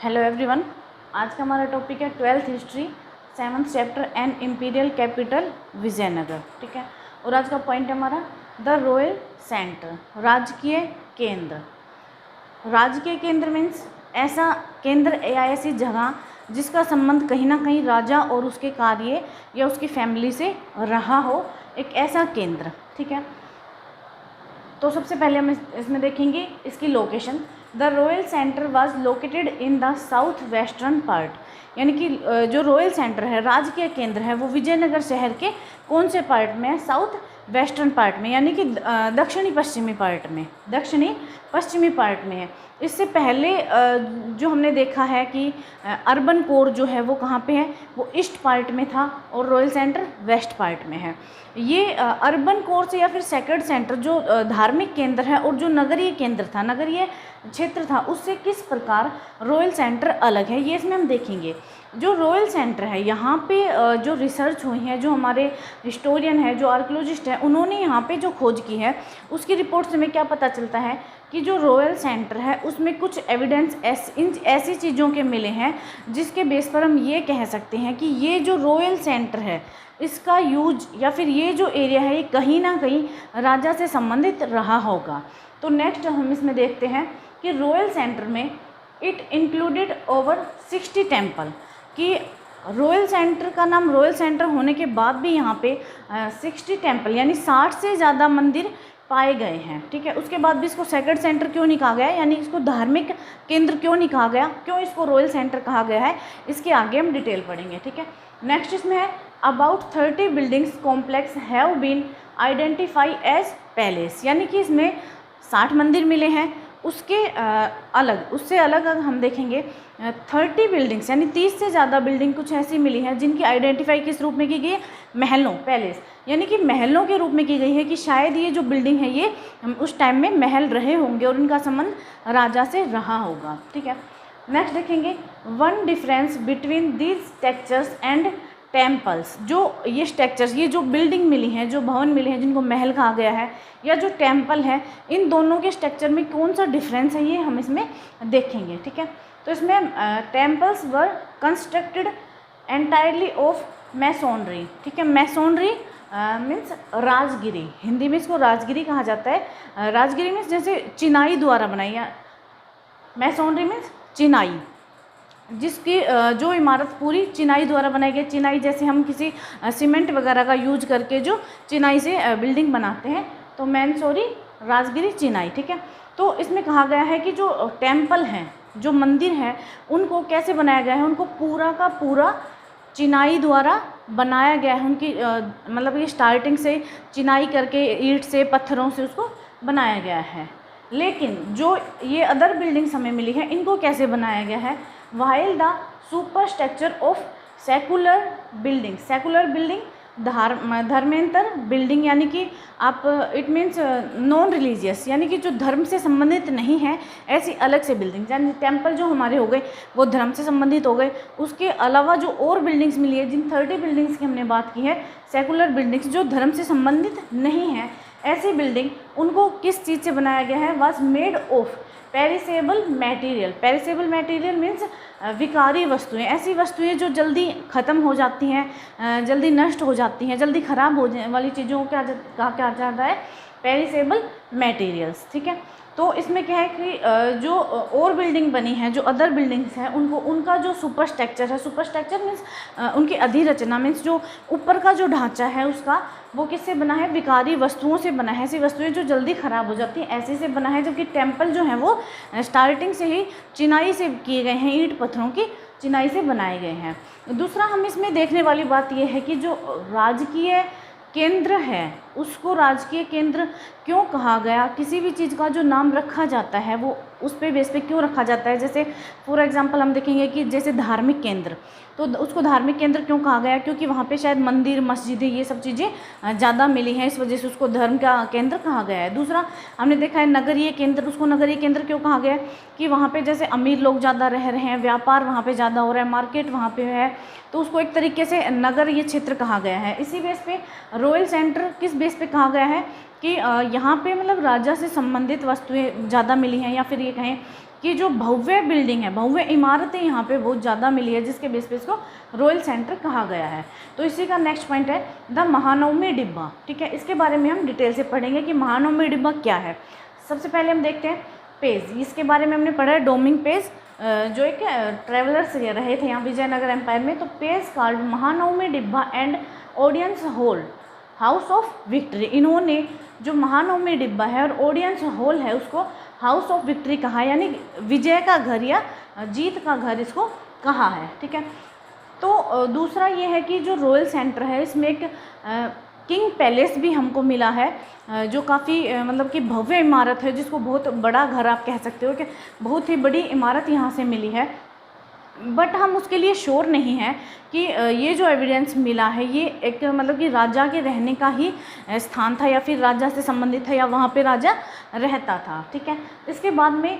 Hello everyone. आज का हमारा टॉपिक है 12th history 7th chapter and imperial capital Vijayanagar. ठीक है, और आज का पॉइंट है हमारा द रॉयल सेंटर, राजकीय केंद्र। राजकीय केंद्र मीन्स ऐसा केंद्र या ऐसी जगह जिसका संबंध कहीं ना कहीं राजा और उसके कार्य या उसकी फैमिली से रहा हो, एक ऐसा केंद्र। ठीक है, तो सबसे पहले हम इसमें देखेंगे इसकी location. The royal centre was located in the south western part, यानी कि जो रॉयल सेंटर है, राजकीय केंद्र है, वो विजयनगर शहर के कौन से पार्ट में है? साउथ वेस्टर्न पार्ट में, यानी कि दक्षिणी पश्चिमी पार्ट में, दक्षिणी पश्चिमी पार्ट में है। इससे पहले जो हमने देखा है कि अर्बन कोर जो है वो कहाँ पे है? वो ईस्ट पार्ट में था और रॉयल सेंटर वेस्ट पार्ट में है। ये अर्बन कोर से या फिर सेक्रेड सेंटर जो धार्मिक केंद्र है और जो नगरीय केंद्र था, नगरीय क्षेत्र था, उससे किस प्रकार रॉयल सेंटर अलग है, ये इसमें हम देखेंगे। जो रॉयल सेंटर है, यहाँ पे जो रिसर्च हुई है, जो हमारे हिस्टोरियन है, जो आर्कियोलॉजिस्ट है, उन्होंने यहाँ पे जो खोज की है, उसकी रिपोर्ट से हमें क्या पता चलता है कि जो रॉयल सेंटर है उसमें कुछ एविडेंस ऐसी चीज़ों के मिले हैं जिसके बेस पर हम ये कह सकते हैं कि ये जो रॉयल सेंटर है, इसका यूज या फिर ये जो एरिया है, ये कहीं ना कहीं राजा से संबंधित रहा होगा। तो नेक्स्ट हम इसमें देखते हैं कि रॉयल सेंटर में इट इंक्लूडेड ओवर 60 टेम्पल, कि रॉयल सेंटर का नाम रॉयल सेंटर होने के बाद भी यहाँ पे 60 टेम्पल यानी 60 से ज़्यादा मंदिर पाए गए हैं। ठीक है, उसके बाद भी इसको सेक्रेड सेंटर क्यों नहीं कहा गया, यानी इसको धार्मिक केंद्र क्यों नहीं कहा गया, क्यों इसको रॉयल सेंटर कहा गया है, इसके आगे हम डिटेल पढ़ेंगे। ठीक है, नेक्स्ट इसमें है about 30 buildings complex have been identify as palace, यानी कि इसमें 60 मंदिर मिले हैं। उससे अलग हम देखेंगे 30 बिल्डिंग्स यानी 30 से ज़्यादा बिल्डिंग कुछ ऐसी मिली हैं जिनकी आइडेंटिफाई किस रूप में की गई है? महलों, पैलेस, यानी कि महलों के रूप में की गई है, कि शायद ये जो बिल्डिंग है ये उस टाइम में महल रहे होंगे और इनका संबंध राजा से रहा होगा। ठीक है, नेक्स्ट देखेंगे one difference between these structures and temples. जो ये स्ट्रक्चर्स, ये जो बिल्डिंग मिली हैं, जो भवन मिले हैं जिनको महल कहा गया है, या जो टेम्पल है, इन दोनों के स्ट्रक्चर में कौन सा डिफरेंस है, ये हम इसमें देखेंगे। ठीक है, तो इसमें temples were constructed entirely of masonry. ठीक है, मैसोनरी मीन्स राजगिरी, हिंदी में इसको राजगिरी कहा जाता है। राजगिरी मीन्स जैसे चिनाई द्वारा बनाई, या मैसोनरी मीन्स चिनाई, जिसकी जो इमारत पूरी चिनाई द्वारा बनाई गई। चिनाई जैसे हम किसी सीमेंट वगैरह का यूज करके जो चिनाई से बिल्डिंग बनाते हैं, तो मैसोनरी, राजगिरी, चिनाई। ठीक है, तो इसमें कहा गया है कि जो टेम्पल हैं, जो मंदिर हैं, उनको कैसे बनाया गया है? उनको पूरा का पूरा चिनाई द्वारा बनाया गया है। उनकी मतलब ये स्टार्टिंग से चिनाई करके ईंट से, पत्थरों से उसको बनाया गया है। लेकिन जो ये अदर बिल्डिंग्स हमें मिली है, इनको कैसे बनाया गया है? While the super structure of secular building, secular building धर्मेंतर बिल्डिंग, यानी कि आप इट मीन्स नॉन रिलीजियस, यानी कि जो धर्म से संबंधित नहीं है, ऐसी अलग से बिल्डिंग, यानी टेम्पल जो हमारे हो गए वो धर्म से संबंधित हो गए। उसके अलावा जो और बिल्डिंग्स मिली है, जिन 30 बिल्डिंग्स की हमने बात की है, सेकुलर बिल्डिंग्स जो धर्म से संबंधित नहीं है, ऐसी बिल्डिंग, उनको किस चीज़ से बनाया गया है? Was made of perishable material. Perishable material means विकारी वस्तुएं, ऐसी वस्तुएं जो जल्दी ख़त्म हो जाती हैं, जल्दी नष्ट हो जाती हैं, जल्दी ख़राब हो जाने वाली चीज़ों को क्या जाता है? Perishable materials. ठीक है, तो इसमें क्या है कि जो और बिल्डिंग बनी है, जो अदर बिल्डिंग्स हैं, उनको उनका जो सुपर स्ट्रक्चर है, सुपर स्ट्रक्चर मीन्स उनकी अधिरचना, मीन्स जो ऊपर का जो ढांचा है उसका, वो किससे बना है? विकारी वस्तुओं से बना है, ऐसी वस्तुएं जो जल्दी ख़राब हो जाती हैं, ऐसे से बना है। जबकि टेम्पल जो है वो स्टार्टिंग से ही चिनाई से किए गए हैं, ईंट पत्थरों की चिनाई से बनाए गए हैं। दूसरा हम इसमें देखने वाली बात यह है कि जो राजकीय केंद्र है, उसको राजकीय केंद्र क्यों कहा गया? किसी भी चीज़ का जो नाम रखा जाता है वो उस पे बेस पे क्यों रखा जाता है? जैसे फॉर एग्जांपल हम देखेंगे कि जैसे धार्मिक केंद्र, तो उसको धार्मिक केंद्र क्यों कहा गया? क्योंकि वहाँ पे शायद मंदिर, मस्जिदें, ये सब चीज़ें ज़्यादा मिली हैं, इस वजह से उसको धर्म का केंद्र कहा गया है। दूसरा हमने देखा है नगरीय केंद्र, उसको नगरीय केंद्र क्यों कहा गया है? कि वहाँ पे जैसे अमीर लोग ज़्यादा रह रहे हैं, व्यापार वहाँ पे ज़्यादा हो रहा है, मार्केट वहाँ पे है, तो उसको एक तरीके से नगरीय क्षेत्र कहा गया है। इसी बेस पे रॉयल सेंटर किस बेस पे कहा गया है? कि यहाँ पे मतलब राजा से संबंधित वस्तुएं ज़्यादा मिली हैं, या फिर ये कहें कि जो भव्य बिल्डिंग है, भव्य इमारतें यहाँ पे बहुत ज़्यादा मिली है, जिसके बेस पे इसको रॉयल सेंटर कहा गया है। तो इसी का नेक्स्ट पॉइंट है द महानवमी डिब्बा। ठीक है, इसके बारे में हम डिटेल से पढ़ेंगे कि महानवमी डिब्बा क्या है। सबसे पहले हम देखते हैं पेज, इसके बारे में हमने पढ़ा है डोमिंग पेज, जो एक ट्रेवलर्स रहे थे यहाँ विजयनगर एम्पायर में। तो पेज कॉल्ड महानवमी डिब्बा and audience hall house of victory. इन्होंने जो महानवमी डिब्बा है और ऑडियंस हॉल है उसको हाउस ऑफ विक्ट्री कहा, यानी विजय का घर या जीत का घर इसको कहा है। ठीक है, तो दूसरा ये है कि जो रॉयल सेंटर है इसमें एक किंग पैलेस भी हमको मिला है, जो काफ़ी मतलब कि भव्य इमारत है, जिसको बहुत बड़ा घर आप कह सकते हो कि बहुत ही बड़ी इमारत यहाँ से मिली है। बट हम उसके लिए श्योर नहीं हैं कि ये जो एविडेंस मिला है ये एक मतलब कि राजा के रहने का ही स्थान था या फिर राजा से संबंधित था या वहाँ पे राजा रहता था। ठीक है, इसके बाद में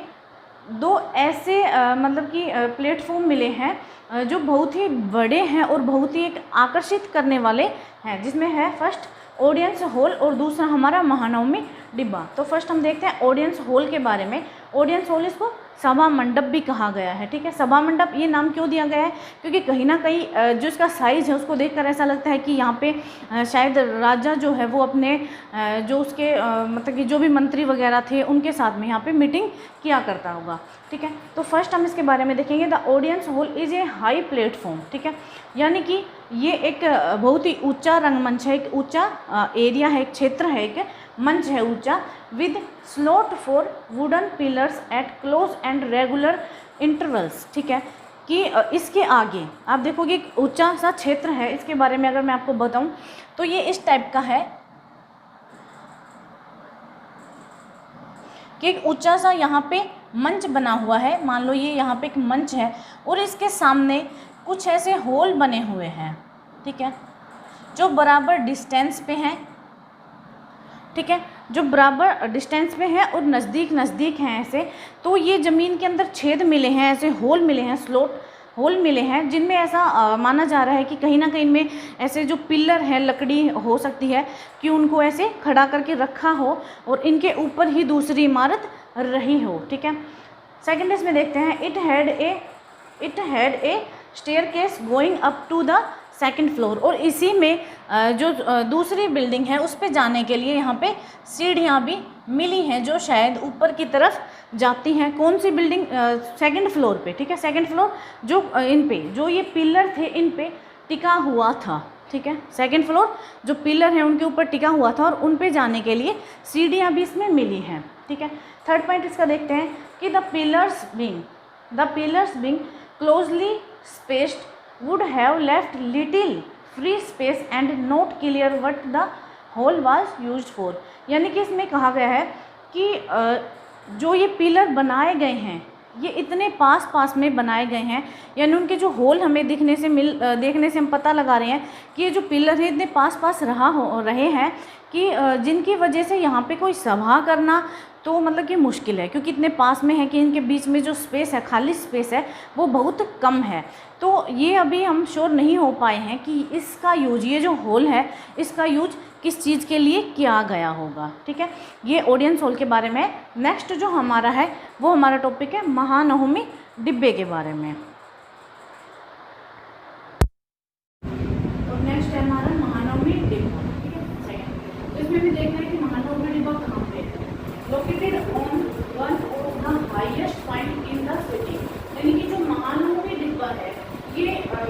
दो ऐसे मतलब कि प्लेटफॉर्म मिले हैं जो बहुत ही बड़े हैं और बहुत ही एक आकर्षित करने वाले हैं, जिसमें है फर्स्ट ऑडियंस हॉल और दूसरा हमारा महानवमी डिब्बा। तो फर्स्ट हम देखते हैं ऑडियंस हॉल के बारे में। ऑडियंस हॉल इसको सभा मंडप भी कहा गया है। ठीक है, सभा मंडप ये नाम क्यों दिया गया है, क्योंकि कहीं ना कहीं जो इसका साइज़ है उसको देखकर ऐसा लगता है कि यहाँ पे शायद राजा जो है वो अपने जो उसके मतलब कि जो भी मंत्री वगैरह थे उनके साथ में यहाँ पे मीटिंग किया करता होगा। ठीक है, तो फर्स्ट हम इसके बारे में देखेंगे। The audience hall is a high platform. ठीक है, यानी कि ये एक बहुत ही ऊंचा रंगमंच है, एक ऊंचा एरिया है, एक क्षेत्र है, एक मंच है ऊंचा, with slot for wooden pillars eight close and regular intervals. ठीक है, कि इसके आगे आप देखोगे एक ऊंचा सा क्षेत्र है। इसके बारे में अगर मैं आपको बताऊं तो ये इस टाइप का है कि एक ऊंचा सा यहाँ पे मंच बना हुआ है। मान लो ये यहाँ पे एक मंच है और इसके सामने कुछ ऐसे होल बने हुए हैं। ठीक है, जो बराबर डिस्टेंस पे हैं। ठीक है, जो बराबर डिस्टेंस पे हैं और नज़दीक नज़दीक हैं ऐसे। तो ये ज़मीन के अंदर छेद मिले हैं, ऐसे होल मिले हैं, स्लोट होल मिले हैं, जिनमें ऐसा माना जा रहा है कि कहीं ना कहीं इनमें ऐसे जो पिलर है लकड़ी हो सकती है कि उनको ऐसे खड़ा करके रखा हो और इनके ऊपर ही दूसरी इमारत रही हो। ठीक है, सेकेंड इसमें देखते हैं it had a staircase going up to the second floor. और इसी में जो दूसरी बिल्डिंग है उस पे जाने के लिए यहाँ पे सीढ़ियाँ भी मिली हैं जो शायद ऊपर की तरफ जाती हैं। कौन सी बिल्डिंग? सेकंड फ्लोर पे। ठीक है, सेकंड फ्लोर जो इन पे जो ये पिलर थे इन पे टिका हुआ था। ठीक है, सेकंड फ्लोर जो पिलर हैं उनके ऊपर टिका हुआ था और उन पे जाने के लिए सीढ़ियाँ भी इसमें मिली हैं। ठीक है, थर्ड पॉइंट इसका देखते हैं कि the pillars being closely spaced would have left little free space and not clear what the hole was used for। यानी कि इसमें कहा गया है कि जो ये पिलर बनाए गए हैं ये इतने पास पास में बनाए गए हैं, यानी उनके जो होल हमें देखने से हम पता लगा रहे हैं कि ये जो पिलर है इतने पास पास रहे हैं कि जिनकी वजह से यहाँ पे कोई सभा करना तो मतलब कि मुश्किल है, क्योंकि इतने पास में है कि इनके बीच में जो स्पेस है, खाली स्पेस है, वो बहुत कम है। तो ये अभी हम श्योर नहीं हो पाए हैं कि इसका यूज, ये जो होल है इसका यूज किस चीज़ के लिए किया गया होगा। ठीक है, ये ऑडियंस हॉल के बारे में। नेक्स्ट जो हमारा है वो हमारा टॉपिक है महानवमी डिब्बे के बारे में। और नेक्स्ट है हमारा महानवमी डिब्बा। ठीक है, सेकंड तो इसमें भी देखना है कि महानवमी डिब्बा कहाँ पे है। Located on one of the highest point in the city. यानी कि जो महानवमी डिब्बा है ये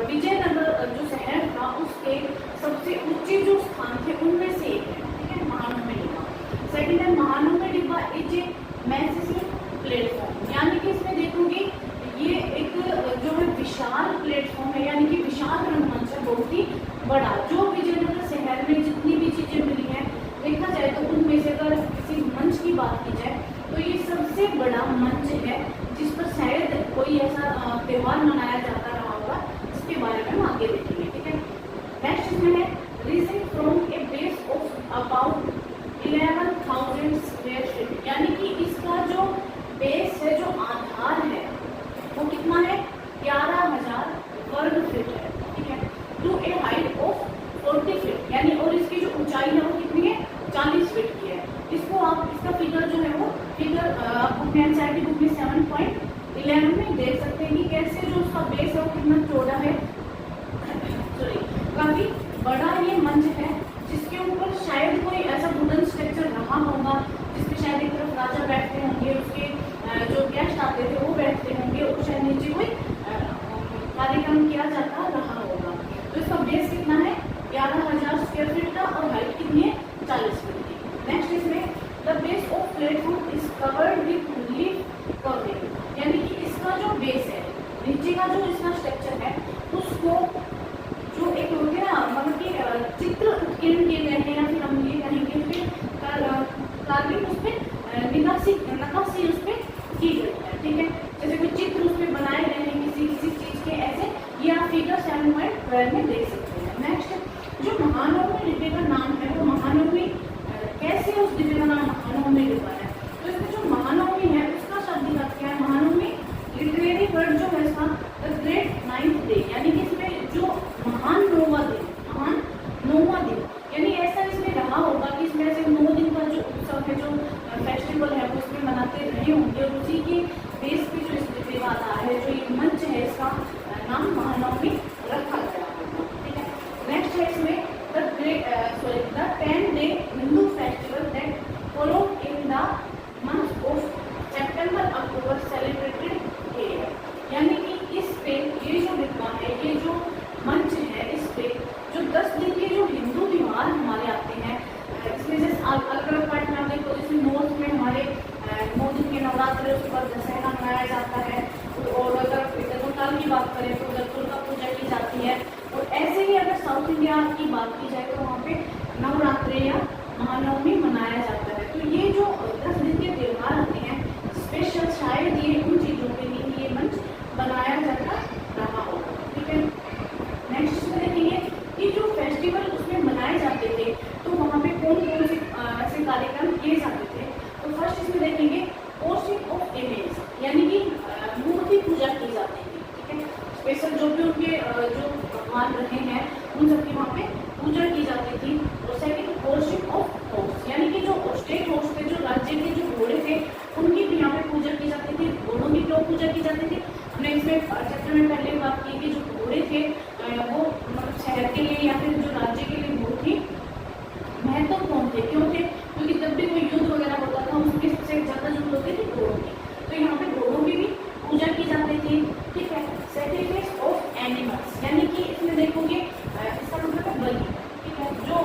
विजयनगर जो शहर था उसके सबसे ऊंचे जो स्थान थे उनमें से एक है। ठीक है, महानवमी डिब्बा। सेकंड है महानवमी डिब्बा इज ए मैसिव प्लेटफॉर्म। यानी कि इसमें देखोगे ये एक जो है विशाल प्लेटफॉर्म है, यानी कि विशाल रंगमंच है, बहुत ही बड़ा। जो विजयनगर शहर में जितनी भी चीज़ें मिली हैं देखा जाए तो उनमें से अगर किसी मंच की बात की जाए तो ये सबसे बड़ा मंच है जिस पर शायद कोई ऐसा त्यौहार मनाया जाता रहा होगा, इसके बारे में हम आगे देखेंगे। ठीक है, नेक्स्ट इसमें है rising from a base of about 11,000 square feet. यानी कि इसका जो बेस है, जो आधार है वो कितना है? 11,000 वर्ग फीट है। ठीक है, to a height of 40 feet, यानी और इसकी जो ऊंचाई है वो कितनी है? 40 फीट की है। फिगर आप अपने एनसीईआरटी बुक में 7.11 में देख सकते हैं कि कैसे जो उसका बेस है वो कितना चौड़ा है, सॉरी काफी बड़ा ये मंच है, जिसके ऊपर शायद कोई ऐसा वुडन स्ट्रक्चर रहा होगा जिसपे शायद एक तरफ राजा बैठते होंगे, उसके जो गेस्ट आते थे वो बैठते होंगे, और शायद नीचे कोई कार्यक्रम किया जाता रहा होगा। तो इसका बेस कितना है 11,000 स्क्वायर फीट का, और हाइट कितनी है 40 फीट की। नेक्स्ट इसमें the base of platform is covered with leaf covering, यानी कि इसका जो बेस है, नीचे का जो इसका स्ट्रक्चर है, उसको जो एक होते हैं ना, मतलब कि चित्र उत्कीर्ण किए गए हैं, या फिर हम ये कहेंगे फिर कार्विंग उस पर नक्काशी उस पर की गई है, ठीक है। जैसे कोई चित्र उस पर बनाए गए हैं किसी चीज के, ऐसे ये आप फिगर 7.12 में देख सकते हैं। नेक्स्ट जो महानवमी डिब्बे का नाम है, वो महानवमी कैसे उस डिब्बे का नाम महानवमी डिब्बा है, तो इसमें जो महानवमी है उसका शब्द अर्थ क्या है, महानवमी लिटरेरी वर्ड जो है इसका द ग्रेट 9th डे, यानी कि इसमें जो महान नौवां दिन, यानी ऐसा इसमें रहा होगा कि इसमें ऐसे 9 दिन का जो उत्सव है, जो फेस्टिवल है, वो इसमें मनाते रहे होंगे, और उसी के बेस पे जो इस डिब्बे का आता है, जो ये मंच है, इसका नाम महानवमी रखा गया होगा, ठीक है। नेक्स्ट है इसमें the 10-day Hindu festival that follow in the month of September October celebrated here, यानी कि इस पे ये जो डिब्बा है, ये जो मंच है, इस पे जो 10 दिन के जो हिंदू त्योहार हमारे आते हैं, इसमें जैसे अलग अलग पार्ट में आप देखो, जैसे नॉर्थ में हमारे 9 दिन के नवरात्र, उसके बाद दशहरा मनाया जाता है, और अगर नैनीताल की बात करें तो उधर दुर्गा पूजा की जाती है, और ऐसे ही अगर साउथ इंडिया की बात की जाए तो वहाँ पे नवरात्रि या महानवमी मनाया जाता है। तो ये जो 10 दिन के त्यौहार आते हैं स्पेशल, शायद ये उन चीज़ों के लिए ये मंच बनाया जाता रहा होगा, ठीक है। नेक्स्ट इसमें देखेंगे कि जो फेस्टिवल उसमें मनाए जाते थे, तो वहाँ पे कौन कौन से ऐसे कार्यक्रम किए जाते थे। तो फर्स्ट इसमें देखेंगे वर्शिप ऑफ इमेज, यानी कि मूर्ति पूजा की जाती थी, ठीक है। स्पेशल जो भी उनके जो भगवान रहे हैं उन सबकी वहाँ पे पूजा की जाती थी। और सेकंड वर्शिप ऑफ हॉर्स, यानी कि जो स्टेट हॉर्स थे, जो राज्य के जो घोड़े थे, उनकी भी यहाँ पे पूजा की जाती थी। घोड़ों की क्यों पूजा की जाती थी, हमने इसमें चैप्टर में पहले बात की कि जो घोड़े थे वो मतलब शहर के लिए या फिर जो राज्य के लिए बहुत ही महत्वपूर्ण थे। क्यों थे, क्योंकि जब भी कोई युद्ध वगैरह होता था उसके सबसे ज़्यादा जरूरत होती थी घोड़ों की, तो यहाँ पे घोड़ों की भी पूजा की जाती थी, ठीक है। सैक्रिफाइस ऑफ एनिमल्स, यानी कि इसमें देखोगे इसका मतलब है बलि, ठीक है। जो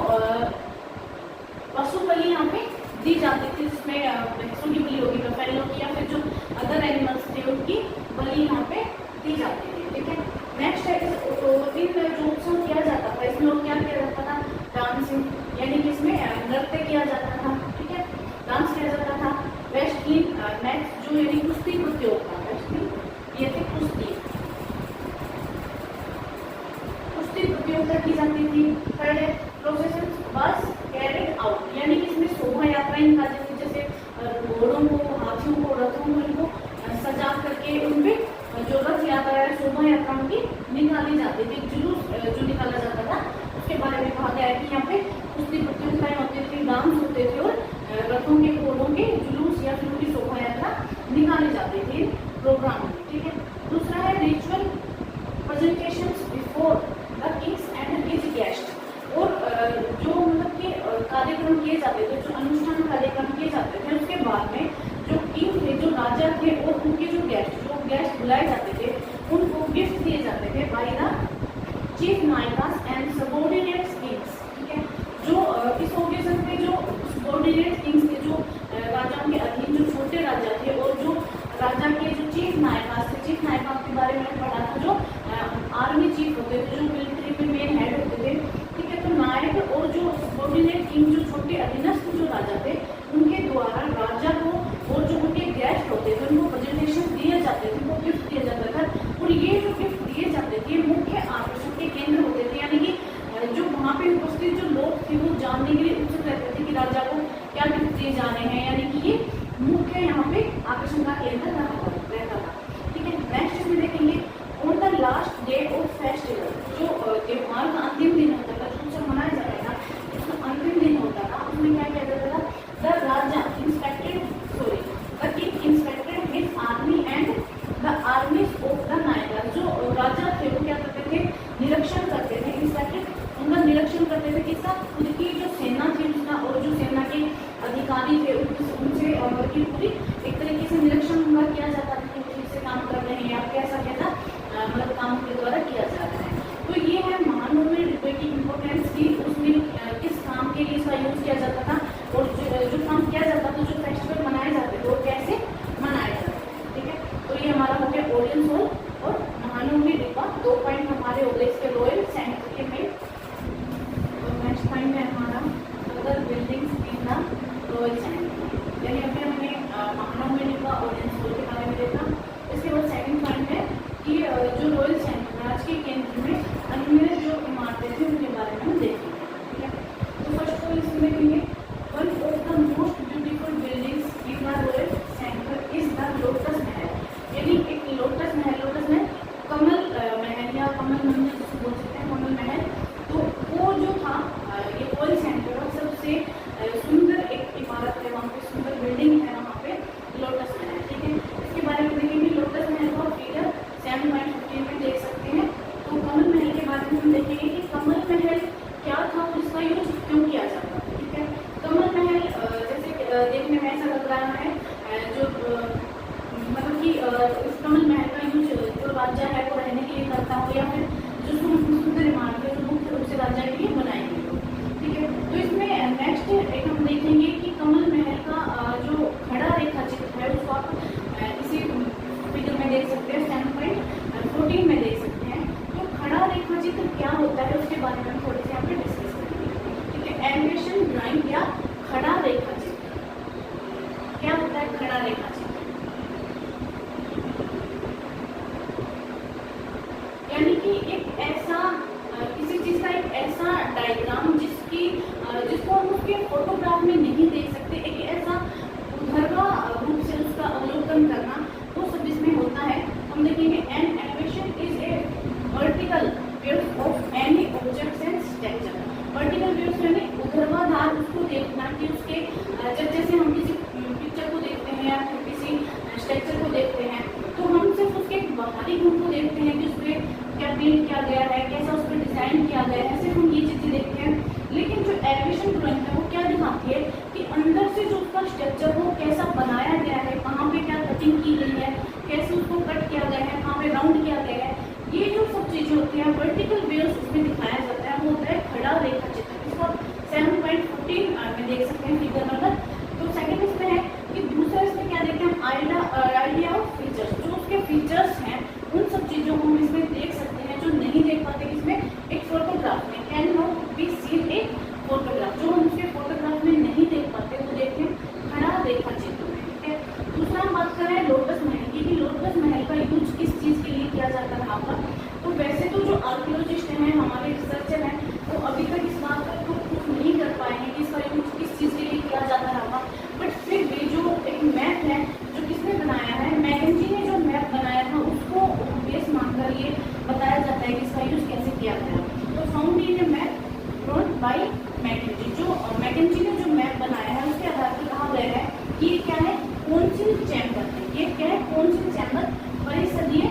पशु बलि यहाँ पे दी जाती थी, जिसमें भैंसों की बलि होगी, बफेलो की, या फिर जो अदर एनिमल्स थे उनकी बलि यहाँ पे दी जाती थी, ठीक है। नेक्स्ट है इन जो उत्सव किया जाता था, इसमें और क्या किया जाता था, डांसिंग, यानी कि इसमें नृत्य किया जाता था, ठीक है, डांस किया जाता था। रेस्टलिंग, नेक्स्ट जो यानी कुश्ती प्रतियोगिता, रेस्टलिंग ये थे कुश्ती प्रतियोगिता की जाती थी। थर्ड है प्रोसेशन बस कैरिड आउट, यानी कि इसमें शोभा यात्राएं निकाली जाती, जैसे घोड़ों को, हाथियों को, रथों को इनको सजा करके उनपे जो रथ यात्रा है, शोभा यात्रा उनकी निकाली जाती थी, जुलूस जो निकाला जाता था उसके बारे में कहा गया है कि यहाँ पे कुश्ती प्रतियोगिताएं होती थी, डांस होते थे, और रथों के, घोड़ों के जुलूस या फिर उनकी शोभा यात्रा निकाली जाती थी प्रोग्राम में, ठीक है। दूसरा है ritual presentations before the Kings and his guest, और जो मतलब कि कार्यक्रम किए जाते थे, जो अनुष्ठान कार्यक्रम किए जाते थे, उसके बाद में जो किंग थे, जो राजा थे, और उनके जो गेस्ट बुलाए जाते थे, उनको गिफ्ट दिए जाते थे बाय द चीफ नायकास एंड सबऑर्डिनेट किंग्स, ठीक है। जो इस ओकेजन पे जो सबऑर्डिनेट किंग्स थे, जो राजाओं के अधीन जो छोटे राजा थे, और जो राजा के जो चीफ नायकास थे, चीफ नायकास के बारे में पढ़ा था, जो आर्मी चीफ होते थे, जो मिलिट्री में मेन हेड होते थे, ठीक है। तो नायक और जो सबऑर्डिनेट किंग, जो छोटे अधीनस्थ जो राजा थे, उनके द्वारा राजा को और जो उनके गेस्ट होते थे उनको प्रेजेंटेशन दिए जाते थे, वो गिफ्ट दिया जाता था, और ये जो गिफ्ट दिए जाते थे मुख्य आकर्षण के केंद्र होते थे, यानी कि जो वहाँ पे उपस्थित जो लोग थे वो जानने के लिए उत्सुक रहते थे कि राजा को क्या गिफ्ट दिए जाने हैं, यानी कि ये मुख्य यहाँ पे आकर्षण का केंद्र रहता था, ठीक है। नेक्स्ट इसमें देखेंगे on the last day of festival, जो त्योहार का अंतिम दिन होता था, जो उत्सव मनाया जाता था, उसका अंतिम दिन होता था, उसमें क्या किया जाता था, द राजा इंस्पेक्टेड रहा है जो मतलब कि इस कमल महल का यूज जो राजा है वो रहने के लिए करता हो या फिर जो सुंदर इमारत है जो मुख्य रूप से राजा के लिए बनाई गई हो। ठीक है, तो इसमें नेक्स्ट एक हम देखेंगे कि कमल महल का जो खड़ा रेखा चित्र है उसको आप इसी फिगर में देख सकते हैं, 7.14 में देख सकते हैं। तो खड़ा रेखा चित्र क्या होता है उसके बारे में हम थोड़ी सी यहाँ पे डिस्कस करेंगे। ठीक है, एलिवेशन ड्राइंग या खड़ा रेखा चित्र क्या होता है? खड़ा रेखा चित्र यानी कि एक ऐसा किसी चीज का एक ऐसा डायग्राम जिसको हम उसके फोटोग्राफ में नहीं देख सकते, एक ऐसा उभरवा रूप से उसका अवलोकन करना, वो सब इसमें होता है। हम देखेंगे an elevation is a vertical view of any object and structure. Vertical view यानी ऊर्ध्वाधर उसको देखना कि उसके जैसे हम किसी पिक्चर को देखते हैं या फिर किसी स्ट्रक्चर को देखते हैं तो हम सिर्फ उसके बाहरी गुण को देखते हैं कि उस पर क्या पेंट किया गया है, कैसा उस पर डिजाइन किया गया है, सिर्फ हम ये चीजें देखते हैं। लेकिन जो एलिवेशन ड्राइंग है वो क्या दिखाती है कि अंदर से जो उसका स्ट्रक्चर वो कैसा बनाया गया है, कहाँ पे क्या कटिंग की गई है, कैसे उसको कट किया गया है, कहाँ पे राउंड किया गया है, ये जो सब चीजें होती हैं वर्टिकल वेव्स उसमें दिखाया जाता है, वो होता है खड़ा रेखा चित्र। इसको आप 7.14 में देख सकते हैं फिगर नंबर। तो सेकंड इसमें है कि दूसरा इसमें क्या देखते हैं हम आइडिया ऑफ फीचर्स, जो उसके फीचर्स हैं उन सब चीजों को हम इसमें देख सकते हैं जो नहीं देख पाते इसमें एक फोटोग्राफ में। Can not be seen a photograph, जो हम उसके फोटोग्राफ में नहीं देख पाते वो देखते हैं खड़ा रेखा चित्र में। ठीक है, दूसरा हम बात कर रहे हैं लोटस महल की, कि लोटस महल का यूज किस चीज के लिए किया जाता रहा होगा। तो वैसे तो जो आर्कियोलॉजिस्ट हैं, हमारे रिसर्चर हैं, वो अभी तक इस बात पर तो कुछ नहीं कर पाए हैं कि इसका यूज किस चीज के लिए किया जाता रहा होगा। बट फिर भी जो एक मैप है जो किसने बनाया है, मैकेंजी ने जो मैप बनाया था उसको बेस मानकर ये बताया जाता है कि इसका यूज कैसे किया गया। तो found in a map drawn by Mackenzie, जो मैकेंजी ने जो मैप बनाया है उसके आधार पर कहा गया है कि ये क्या है, कौंसिल चैम्बर है। ये क्या है, कौंसिल चैम्बर, परिषदीय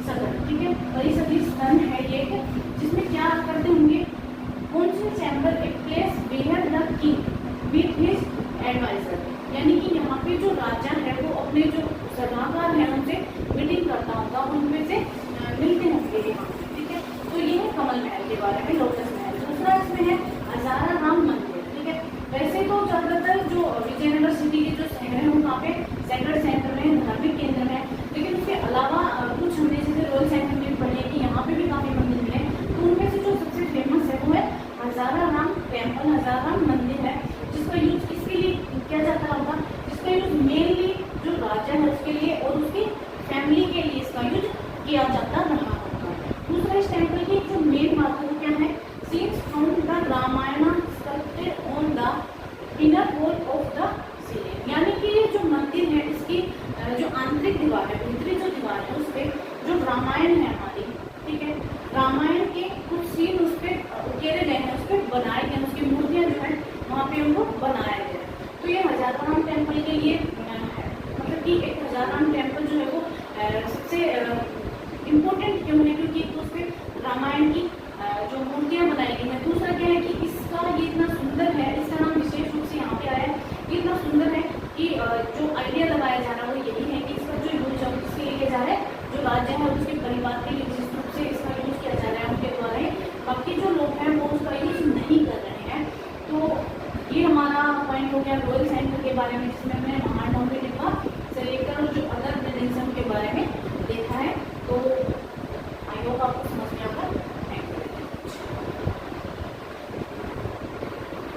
सदन। ठीक है, परिषदीय सदन है ये, जिसमें क्या करते होंगे, कौंसिल चैम्बर एक place where the king with his advisor, यानी कि यहाँ पे जो राजा है वो अपने जो सलाहकार है उनसे मीटिंग करता होगा, उनमें से मिलते होंगे यहाँ। ठीक है, तो ये है कमल महल के बारे में, लोटस महल। दूसरा इसमें है हजारा राम मंदिर। ठीक है, वैसे तो ज्यादातर जो विजयनगर सिटी के जो शहर है वो वहाँ पे सेक्रेड सेंटर में, धार्मिक केंद्र में, लेकिन उसके अलावा कुछ हमने जैसे रॉयल सेंटर में पढ़े कि यहाँ पे भी काफी मंदिर मिले। तो उनमें से जो सबसे फेमस है वो है हजारा राम टेम्पल, हजारा राम मंदिर है, जिसका यूज किसके लिए किया जाता होगा, जिसका यूज मेनली जो राजा है उसके लिए और उसकी फैमिली के लिए इसका यूज किया जाता रहा होगा। दूसरा इस टेम्पल की जो मेन बात है वो क्या है, scenes found the Ramayana sculpted on the inner wall of the ceiling, यानी कि ये जो मंदिर है इसकी जो आंतरिक दीवार है, भीतरी जो दीवार है उस पर जो रामायण है हमारी, ठीक है, रामायण के कुछ सीन उस पर उकेरे गए हैं, उस पर बनाए गए, उसकी मूर्तियाँ जो है वहाँ पे उनको बनाया गया है। तो ये हजारा राम टेम्पल के लिए मतलब कि एक हजारा राम टेम्पल जो है वो सबसे इम्पोर्टेंट क्यों है, क्योंकि उस पर रामायण की